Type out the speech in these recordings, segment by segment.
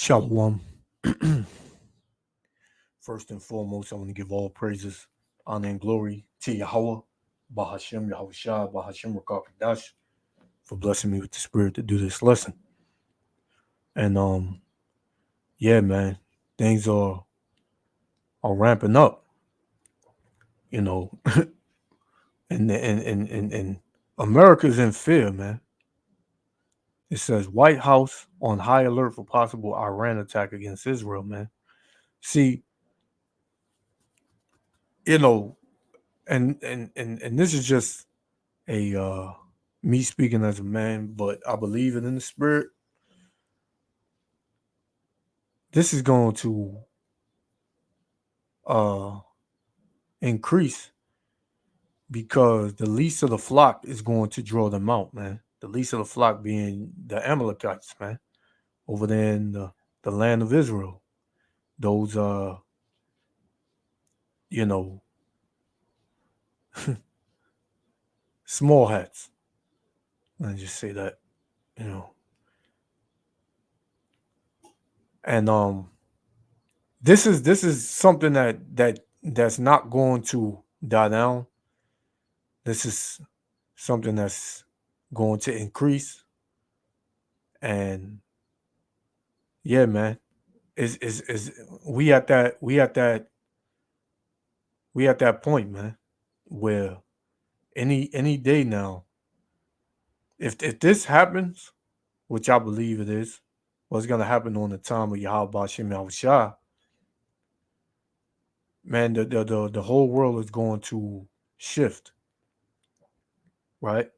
Shalom. First and foremost, I want to give all praises, honor, and glory to Yahweh, Bahashem, Yahushua, Bahashem, Rakakadash, for blessing me with the spirit to do this lesson. And yeah, man, things are ramping up, you know, and America's in fear, man. It says White House on high alert for possible Iran attack against Israel, man. See, you know, and this is just a me speaking as a man, but I believe it in the spirit. This is going to uh increase because the least of the flock is going to draw them out, man. The least of the flock being the Amalekites, man, over there in the land of Israel. Those you know, small hats. Let me just say that, you know. And this is something that's not going to die down. This is something that's going to increase. And yeah, man, is we at that point, man, where any day now, if this happens, which I believe it is, what's gonna happen on the time of Yahweh Shem Yahushua, man, the whole world is going to shift, right?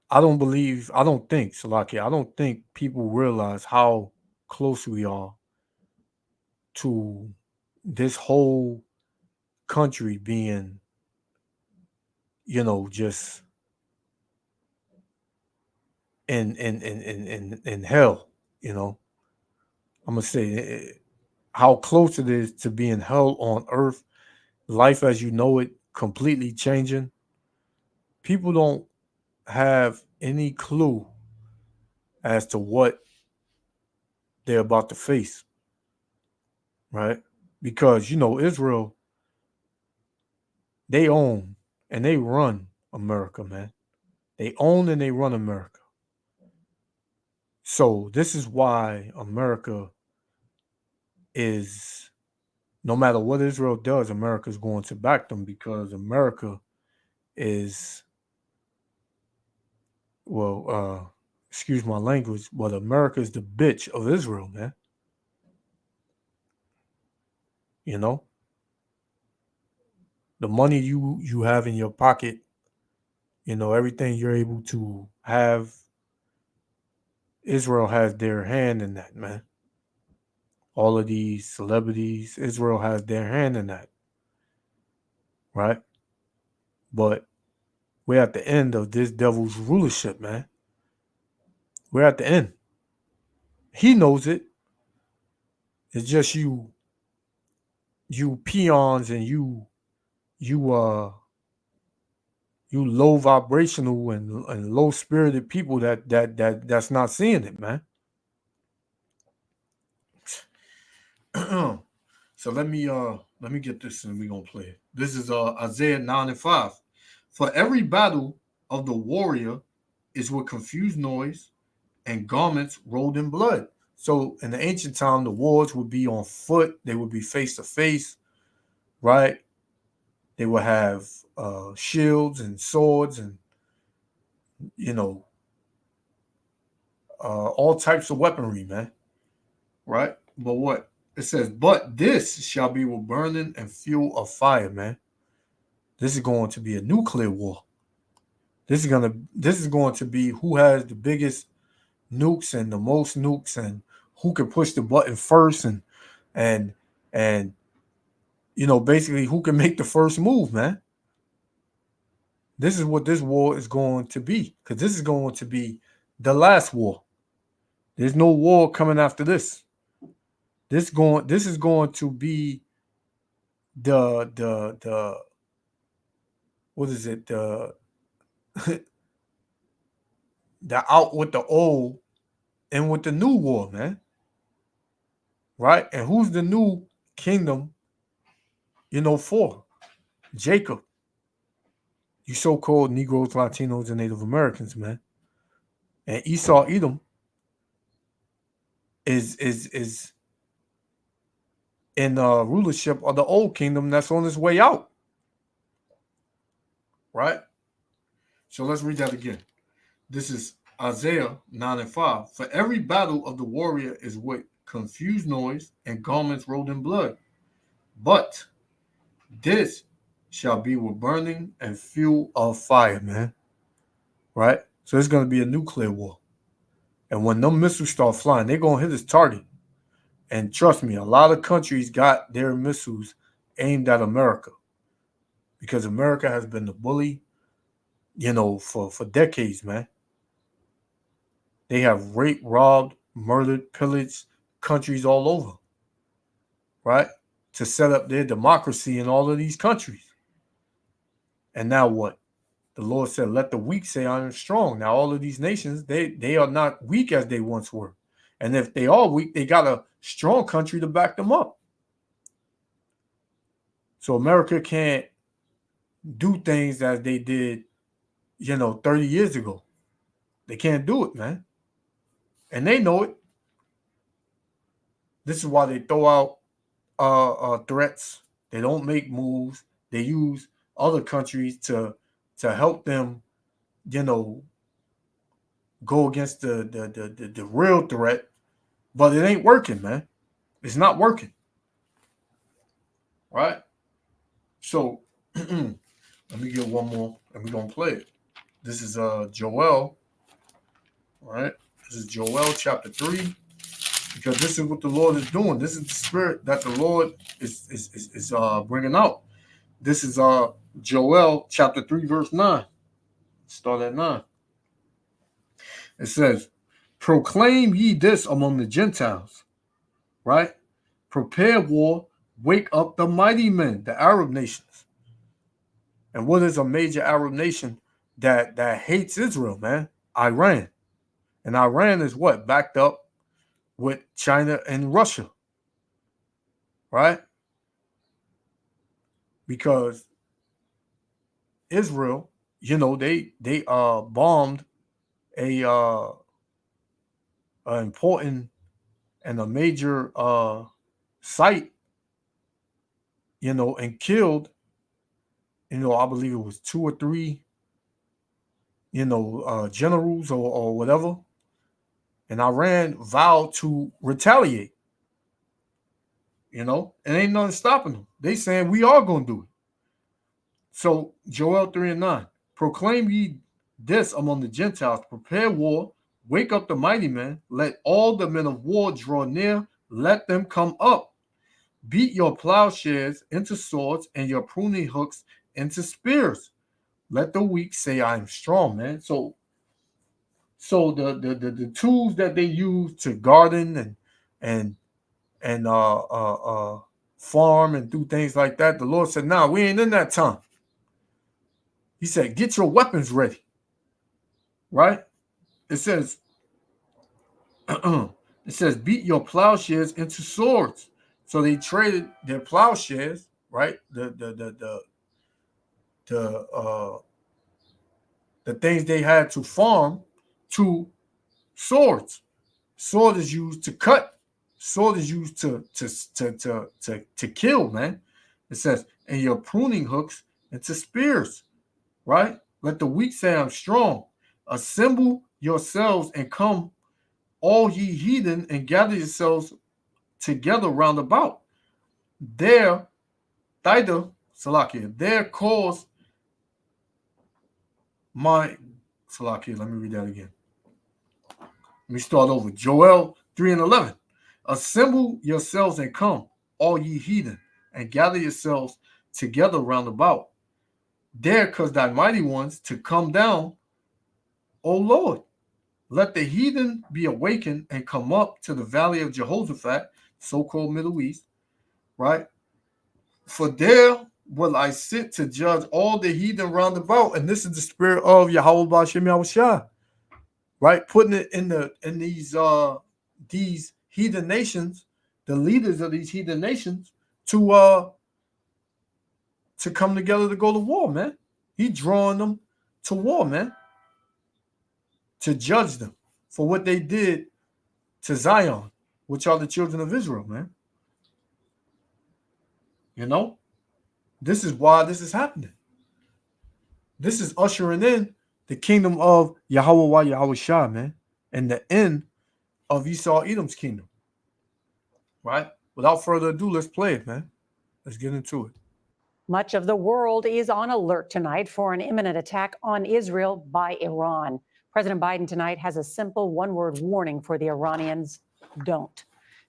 I don't think, Salaki, I don't think people realize how close we are to this whole country being, just in hell, you know. I'm gonna say how close it is to being hell on earth, life as you know it completely changing. People don't have any clue as to what they're about to face, right? Because Israel, they own and they run America, man. They own and they run America. So this is why America is, no matter what Israel does, America is going to back them because America is, well, excuse my language, but America is the bitch of Israel, man. You know, the money you have in your pocket, everything you're able to have, Israel has their hand in that, man. All of these celebrities, Israel has their hand in that, right? But we're at the end of this devil's rulership, man. We're at the end. He knows it. It's just you peons and you you low vibrational and low spirited people that's not seeing it, man. So let me get this and we're gonna play it. This is Isaiah 9 and 5. For every battle of the warrior is with confused noise and garments rolled in blood. So in the ancient time, the wars would be on foot, they would be face to face, right? They would have shields and swords and you know all types of weaponry, man. Right? But what it says, but this shall be with burning and fuel of fire, man. This is going to be a nuclear war. This is going to be who has the biggest nukes and the most nukes and who can push the button first and and basically who can make the first move, man. This is what this war is going to be because this is going to be the last war. There's no war coming after this. This is going to be the what is it, the the out with the old and with the new war, man. Right? And who's the new kingdom, for? Jacob. You so-called Negroes, Latinos, and Native Americans, man. And Esau Edom is in rulership of the old kingdom that's on its way out. Right? So let's read that again. This is Isaiah 9 and 5. For every battle of the warrior is with confused noise and garments rolled in blood. But this shall be with burning and fuel of fire, man. Right? So it's going to be a nuclear war. And when them missiles start flying, they're going to hit its target. And trust me, a lot of countries got their missiles aimed at America. Because America has been the bully, for decades, man. They have raped, robbed, murdered, pillaged countries all over, right? To set up their democracy in all of these countries. And now what? The Lord said, let the weak say I am strong. Now all of these nations, they are not weak as they once were. And if they are weak, they got a strong country to back them up. So America can't do things as they did, 30 years ago. They can't do it, man. And they know it. This is why they throw out threats. They don't make moves. They use other countries to help them, go against the real threat. But it ain't working, man. It's not working. Right? So let me get one more and we're gonna play it. This is Joel. All right. This is Joel chapter 3. Because this is what the Lord is doing. This is the spirit that the Lord is bringing out. This is Joel chapter 3, verse 9. Start at 9. It says, proclaim ye this among the Gentiles, right? Prepare war, wake up the mighty men, the Arab nations. And what is a major Arab nation that hates Israel, man? Iran. And Iran is what? Backed up with China and Russia, right? Because Israel, they bombed a important and a major site, and killed, I believe it was 2 or 3, generals or whatever. And Iran vowed to retaliate, and ain't nothing stopping them. They saying we are going to do it. So Joel 3 and 9, proclaim ye this among the Gentiles, prepare war, wake up the mighty men, let all the men of war draw near, let them come up. Beat your plowshares into swords and your pruning hooks into spears. Let the weak say I am strong, man. So the tools that they use to garden and farm and do things like that, the Lord said, nah, we ain't in that time. He said, get your weapons ready. Right? It says, beat your plowshares into swords. So they traded their plowshares, right? The things they had to farm to swords. Sword is used to cut. Sword is used to kill, man. It says, and your pruning hooks into spears, right? Let the weak say I'm strong. Assemble yourselves and come, all ye heathen, and gather yourselves together round about. There cause my Salakia. Let me read that again. Let me start over. Joel 3 and 11. Assemble yourselves and come, all ye heathen, and gather yourselves together round about. There cause thy mighty ones to come down, O Lord. Let the heathen be awakened and come up to the valley of Jehoshaphat, so-called Middle East, right? For there will I sit to judge all the heathen round about. And this is the spirit of Yahweh B'Shem Yahushua. right? Putting it in these heathen nations, the leaders of these heathen nations, to come together to go to war, man. He drawing them to war, man, to judge them for what they did to Zion, which are the children of Israel, man. You know, this is why this is happening. This is ushering in the kingdom of Yahweh Yahweh Shah, man, and the end of Esau Edom's kingdom. Right? Without further ado, let's play it, man. Let's get into it. Much of the world is on alert tonight for an imminent attack on Israel by Iran. President Biden tonight has a simple one-word warning for the Iranians: don't.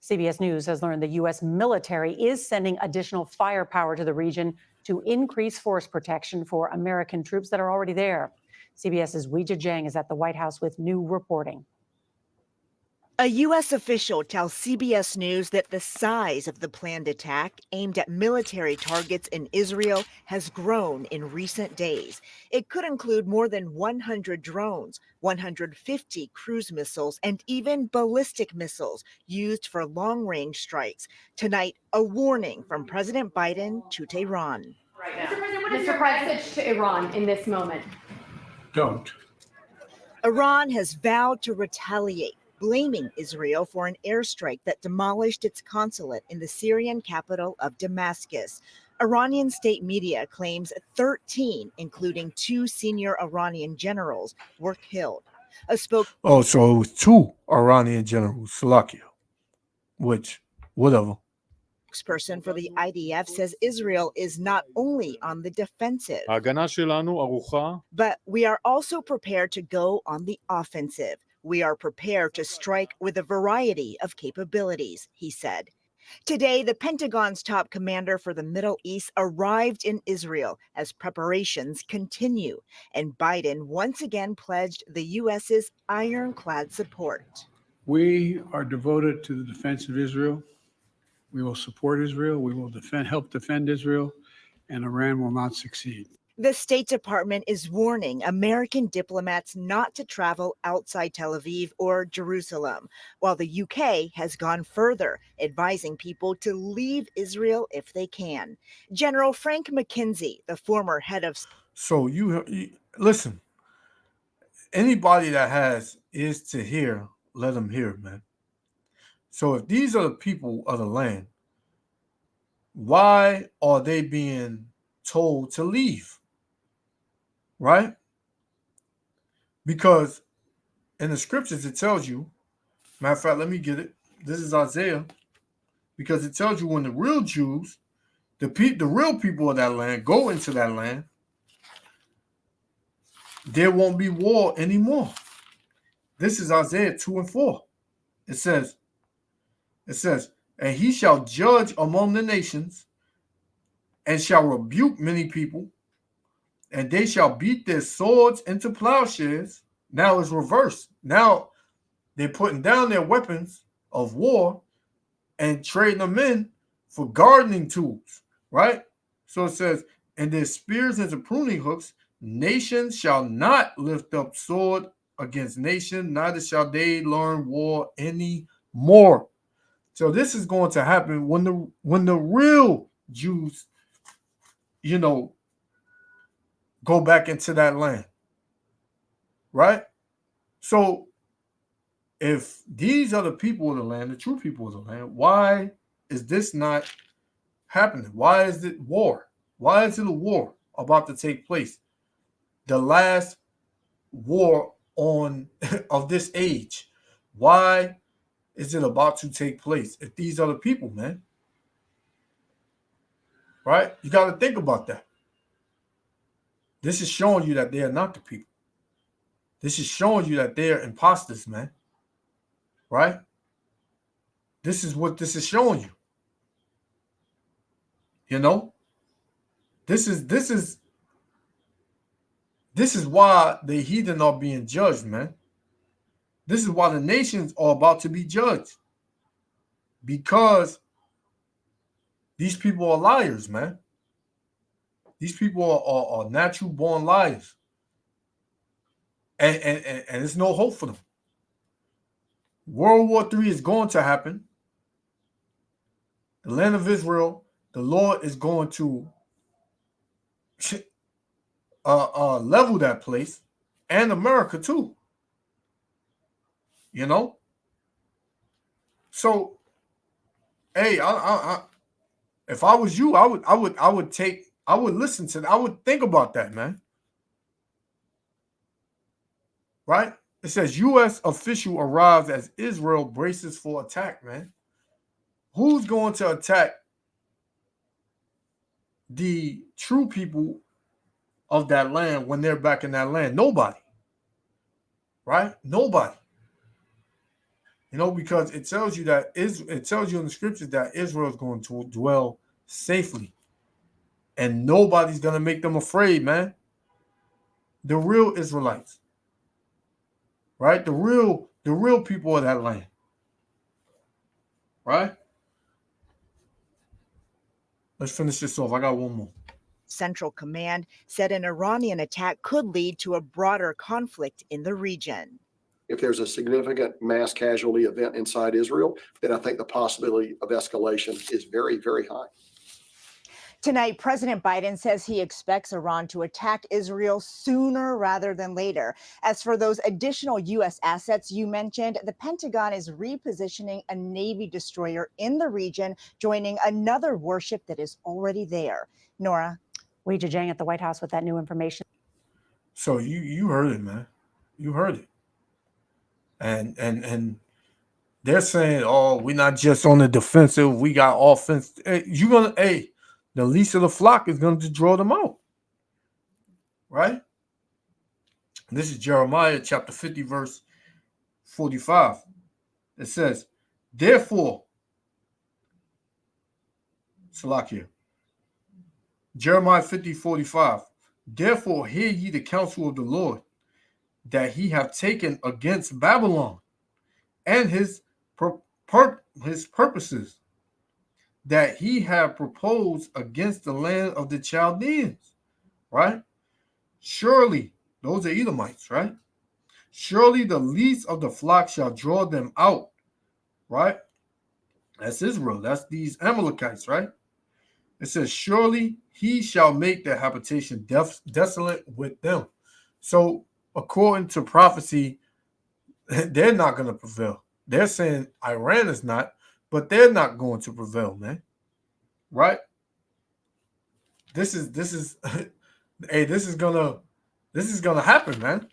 CBS News has learned the U.S. military is sending additional firepower to the region to increase force protection for American troops that are already there. CBS's Weijia Jiang is at the White House with new reporting. A U.S. official tells CBS News that the size of the planned attack aimed at military targets in Israel has grown in recent days. It could include more than 100 drones, 150 cruise missiles, and even ballistic missiles used for long-range strikes. Tonight, a warning from President Biden to Tehran. Right now. Mr. President, what is your message to Iran in this moment? Don't. Iran has vowed to retaliate, blaming Israel for an airstrike that demolished its consulate in the Syrian capital of Damascus. Iranian state media claims 13, including 2 senior Iranian generals, were killed. So it was 2 Iranian generals, Salakia, which, whatever. Spokesperson for the IDF says Israel is not only on the defensive, but we are also prepared to go on the offensive. We are prepared to strike with a variety of capabilities, he said. Today, the Pentagon's top commander for the Middle East arrived in Israel as preparations continue, and Biden once again pledged the U.S.'s ironclad support. We are devoted to the defense of Israel. We will support Israel. We will help defend Israel, and Iran will not succeed. The State Department is warning American diplomats not to travel outside Tel Aviv or Jerusalem, while the UK has gone further, advising people to leave Israel if they can. General Frank McKenzie, the former head of... So you listen, anybody that has ears to hear, let them hear, man. So if these are the people of the land, why are they being told to leave? Right? Because in the scriptures it tells you, matter of fact, let me get it. This is Isaiah, because it tells you when the real Jews, the real people of that land go into that land, there won't be war anymore. This is Isaiah 2:4. It says, and he shall judge among the nations and shall rebuke many people, and they shall beat their swords into plowshares. Now it's reversed. Now they're putting down their weapons of war and trading them in for gardening tools, right? So it says, and their spears into pruning hooks, nations shall not lift up sword against nation, neither shall they learn war any more. So this is going to happen when the real Jews, go back into that land, right? So if these are the people of the land, the true people of the land, why is this not happening? Why is it war? Why is it a war about to take place? The last war of this age. Why is it about to take place if these are the people, man? Right? You got to think about that. This is showing you that they are not the people. This is showing you that they are imposters, man. Right? This is what this is showing you. You know? This is why the heathen are being judged, man. This is why the nations are about to be judged. Because these people are liars, man. These people are natural born liars. And there's no hope for them. World War III is going to happen. The land of Israel, the Lord is going to level that place, and America too. You know. So, hey, if I was you, I would listen to that. I would think about that, man. Right? It says U.S. official arrives as Israel braces for attack, man. Who's going to attack the true people of that land when they're back in that land? Nobody. Right? Nobody. You know, because it tells you that it tells you in the scriptures that Israel is going to dwell safely. And nobody's going to make them afraid, man. The real Israelites. Right? The real people of that land. Right? Let's finish this off. I got one more. Central Command said an Iranian attack could lead to a broader conflict in the region. If there's a significant mass casualty event inside Israel, then I think the possibility of escalation is very, very high. Tonight, President Biden says he expects Iran to attack Israel sooner rather than later. As for those additional U.S. assets you mentioned, the Pentagon is repositioning a Navy destroyer in the region, joining another warship that is already there. Nora. Weijia Jiang at the White House with that new information. So you heard it, man. You heard it. And they're saying, oh, we're not just on the defensive, we got offense. The least of the flock is going to draw them out. Right? This is Jeremiah chapter 50, verse 45. It says, therefore, Salakia, Jeremiah 50, 45. Therefore, hear ye the counsel of the Lord, that he hath taken against Babylon, and his purposes, that he have proposed against the land of the Chaldeans. Right? Surely, those are Edomites, right? Surely the least of the flock shall draw them out. Right? That's Israel. That's these Amalekites, right? It says, surely he shall make their habitation desolate with them. So, according to prophecy, they're not going to prevail. They're saying Iran is not, but they're not going to prevail, man. Right? This is hey, this is gonna happen, man.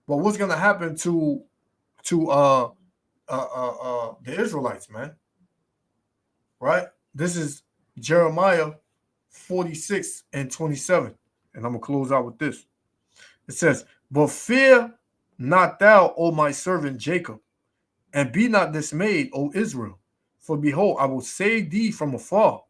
But what's gonna happen to the Israelites, man? Right? This is Jeremiah 46 and 27. And I'm going to close out with this. It says, but fear not thou, O my servant Jacob, and be not dismayed, O Israel. For behold, I will save thee from afar,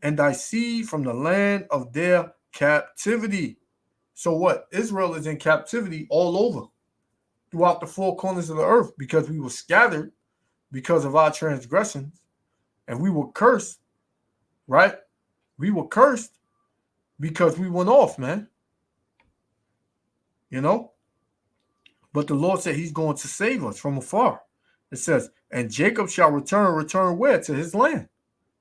and thy seed from the land of their captivity. So what? Israel is in captivity all over, throughout the four corners of the earth, because we were scattered because of our transgressions, and we were cursed. Right? We were cursed because we went off, man. You know? But the Lord said he's going to save us from afar. It says, and Jacob shall return where? To his land.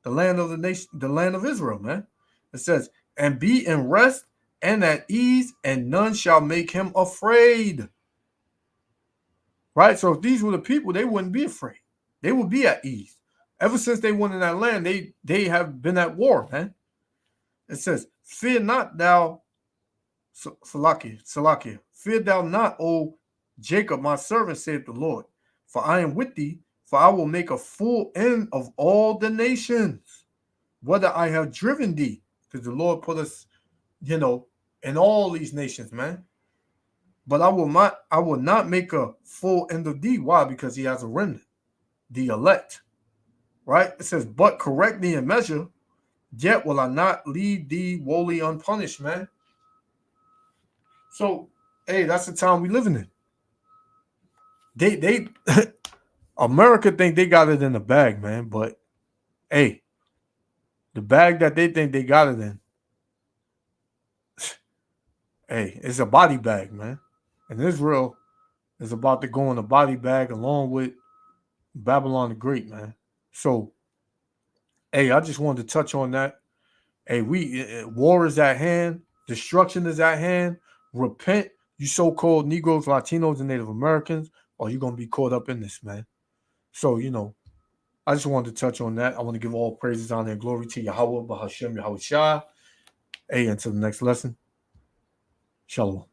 The land of the nation, the land of Israel, man. It says, and be in rest and at ease, and none shall make him afraid. Right? So if these were the people, they wouldn't be afraid. They would be at ease. Ever since they went in that land, they have been at war, man. It says, fear not thou, Salakia, fear thou not, O Jacob, my servant, saith the Lord, for I am with thee, for I will make a full end of all the nations, whether I have driven thee, because the Lord put us, in all these nations, man. But I will not make a full end of thee. Why? Because he has a remnant, the elect. Right? It says, but correct thee in measure, yet will I not leave thee wholly unpunished, man. So, hey, that's the time we living in. They America think they got it in the bag, man. But hey, the bag that they think they got it in, hey, it's a body bag, man. And Israel is about to go in a body bag along with Babylon the Great, man. So, hey, I just wanted to touch on that. Hey, war is at hand. Destruction is at hand. Repent, you so-called Negroes, Latinos, and Native Americans, or you're going to be caught up in this, man. So, I just wanted to touch on that. I want to give all praises, honor, and glory to Yahweh, Bahashem, Yahweh Shah. Hey, until the next lesson. Shalom.